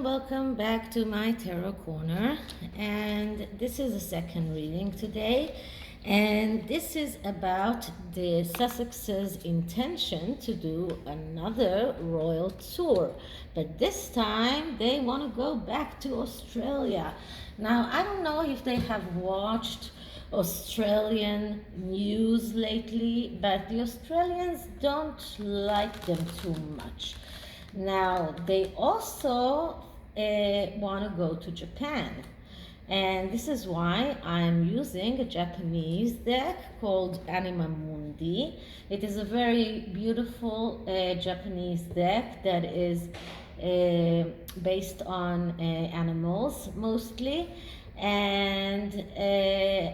welcome back to my tarot corner, and this is a second reading today, and this is about the Sussex's intention to do another royal tour, but this time they want to go back to Australia. Now, I don't know if they have watched Australian news lately, but the Australians don't like them too much. Now, they also want to go to Japan. And this is why I'm using a Japanese deck called Anima Mundi. It is a very beautiful Japanese deck that is based on animals mostly. And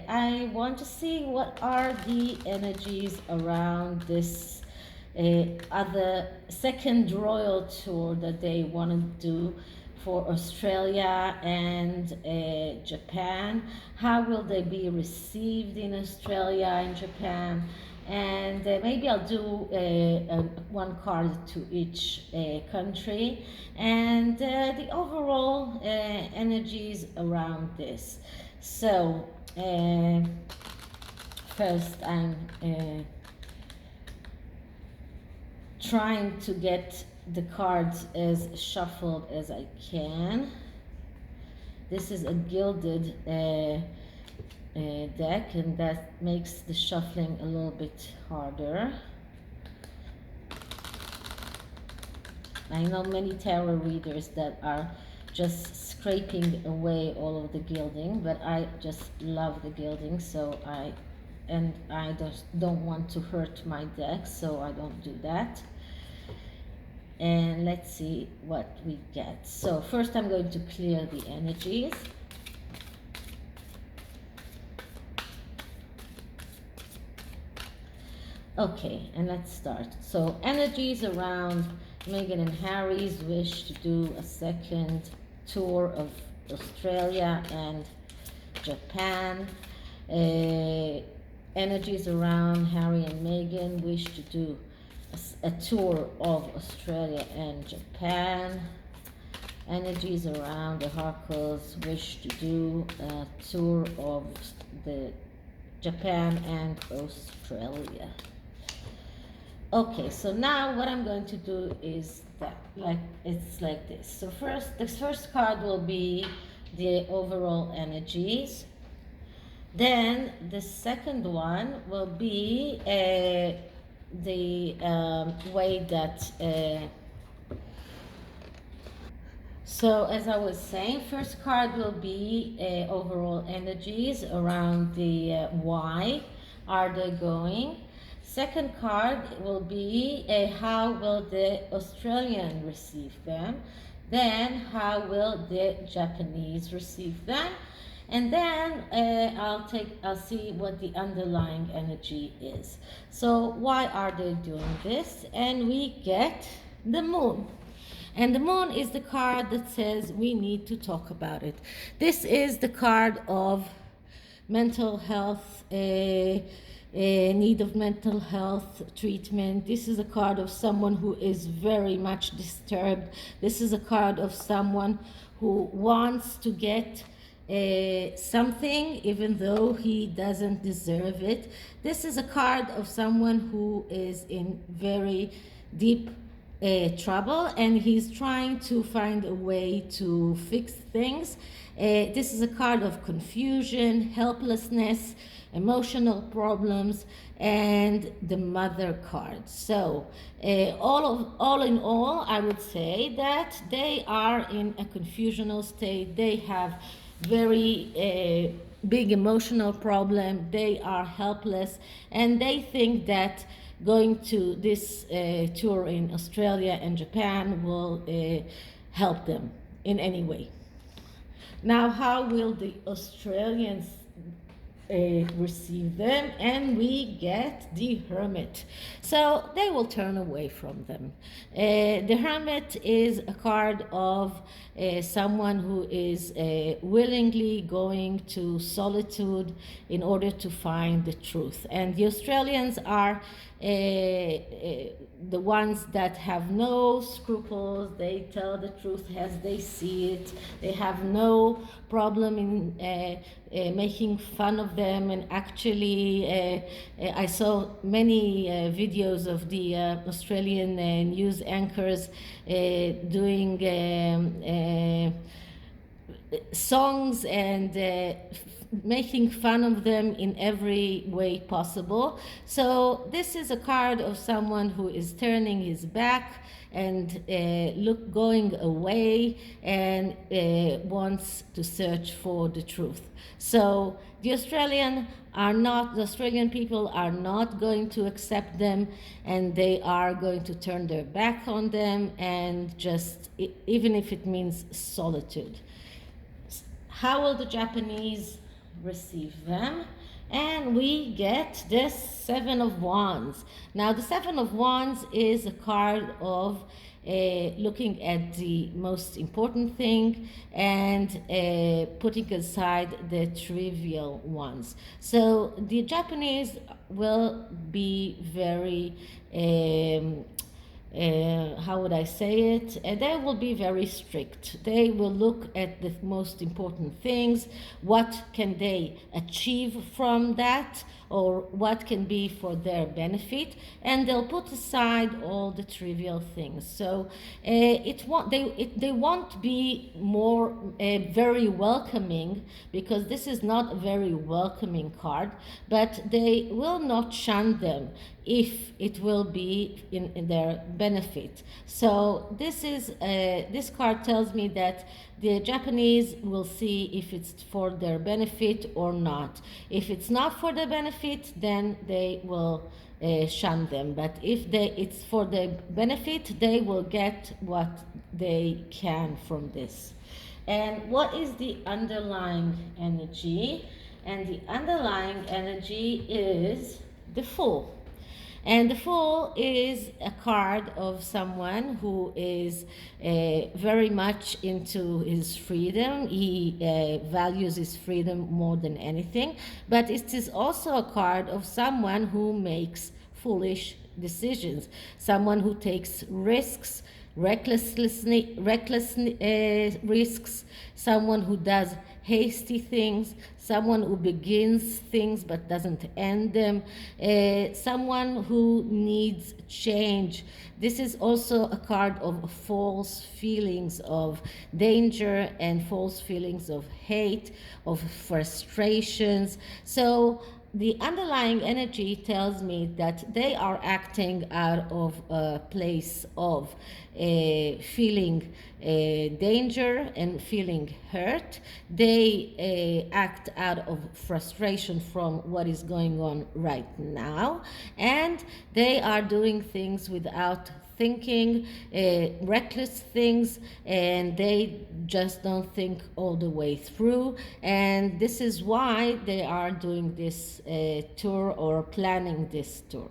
I want to see what are the energies around this other second royal tour that they want to do for Australia and Japan. How will they be received in Australia and Japan? And maybe I'll do one card to each country and the overall energies around this. So first I'm trying to get the cards as shuffled as I can. This is a gilded deck, and that makes the shuffling a little bit harder. I know many tarot readers that are just scraping away all of the gilding, but I just love the gilding, so I just don't want to hurt my deck, so I don't do that. And let's see what we get. So first I'm going to clear the energies. Okay, and let's start. So energies around Meghan and Harry's wish to do a second tour of Australia and Japan. Energies around Harry and Meghan wish to do a tour of Australia and Japan. Energies around the harkles wish to do a tour of the Japan and Australia. Okay, so now what I'm going to do is that it's like this. So the first card will be the overall energies. Then the second one will be the way that so as I was saying, first card will be overall energies around the why are they going. Second card will be how will the Australian receive them. Then how will the Japanese receive them. And then I'll see what the underlying energy is. So why are they doing this? And we get the moon. And the moon is the card that says we need to talk about it. This is the card of mental health, need of mental health treatment. This is a card of someone who is very much disturbed. This is a card of someone who wants to get something even though he doesn't deserve it. This is a card of someone who is in very deep trouble, and he's trying to find a way to fix things. This is a card of confusion, helplessness, emotional problems, and the mother card. So all in all, I would say that they are in a confusional state. They have very big emotional problem. They are helpless, and they think that going to this tour in Australia and Japan will help them in any way. Now, how will the Australians receive them? And we get the Hermit. So they will turn away from them. The Hermit is a card of someone who is willingly going to solitude in order to find the truth. And the Australians are the ones that have no scruples, they tell the truth as they see it. They have no problem in making fun of them. And actually, I saw many videos of the Australian news anchors doing songs and making fun of them in every way possible. So this is a card of someone who is turning his back and going away and wants to search for the truth. So the Australian people are not going to accept them, and they are going to turn their back on them, and just even if it means solitude. How will the Japanese receive them? And we get the Seven of Wands. Now, the Seven of Wands is a card of looking at the most important thing and putting aside the trivial ones. So the Japanese will be very how would I say it? They will be very strict. They will look at the most important things. What can they achieve from that, or what can be for their benefit? And they'll put aside all the trivial things. So they won't be more very welcoming, because this is not a very welcoming card, but they will not shun them if it will be in their benefit. So this card tells me that the Japanese will see if it's for their benefit or not. If it's not for their benefit, then they will shun them. But if it's for their benefit, they will get what they can from this. And what is the underlying energy? And the underlying energy is the Fool. And the Fool is a card of someone who is very much into his freedom. He values his freedom more than anything. But it is also a card of someone who makes foolish decisions, someone who takes risks, reckless risks, someone who does hasty things, someone who begins things but doesn't end them, someone who needs change. This is also a card of false feelings of danger and false feelings of hate, of frustrations. So the underlying energy tells me that they are acting out of a place of feeling danger and feeling hurt. They act out of frustration from what is going on right now, and they are doing things without thinking, reckless things, and they just don't think all the way through. And this is why they are doing this tour or planning this tour.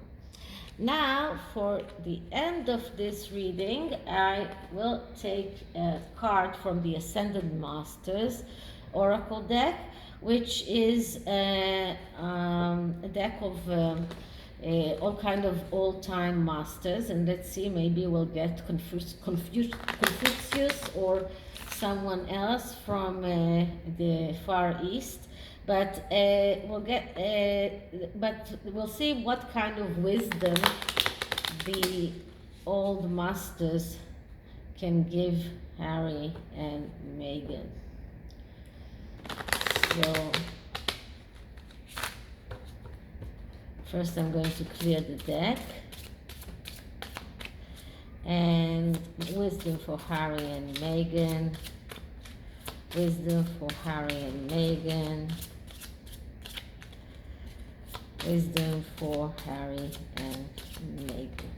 Now, for the end of this reading, I will take a card from the Ascended Masters Oracle deck, which is a deck of all kind of old-time masters. And let's see, maybe we'll get Confucius or someone else from the Far East. But we'll see what kind of wisdom the old masters can give Harry and Meghan. So first I'm going to clear the deck. And wisdom for Harry and Meghan. Wisdom for Harry and Meghan. Wisdom for Harry and Meghan.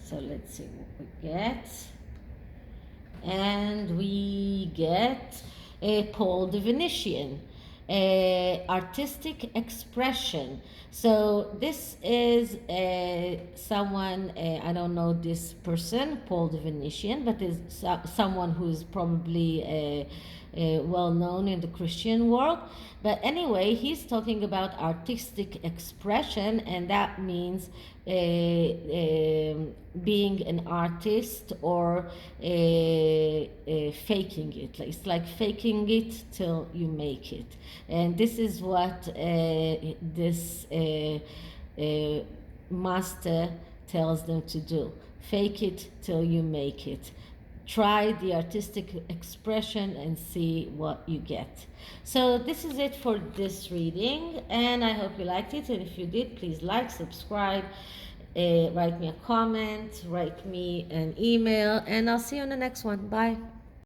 So let's see what we get. And we get Paul the Venetian. artistic expression. So this is someone, I don't know this person, Paul the Venetian, but is someone who is probably well known in the Christian world. But anyway, he's talking about artistic expression, and that means being an artist or faking it. It's like faking it till you make it. And this is what this master tells them to do. Fake it till you make it. Try the artistic expression and see what you get. So this is it for this reading, and I hope you liked it. And if you did, please like, subscribe, write me a comment, write me an email, and I'll see you on the next one. Bye.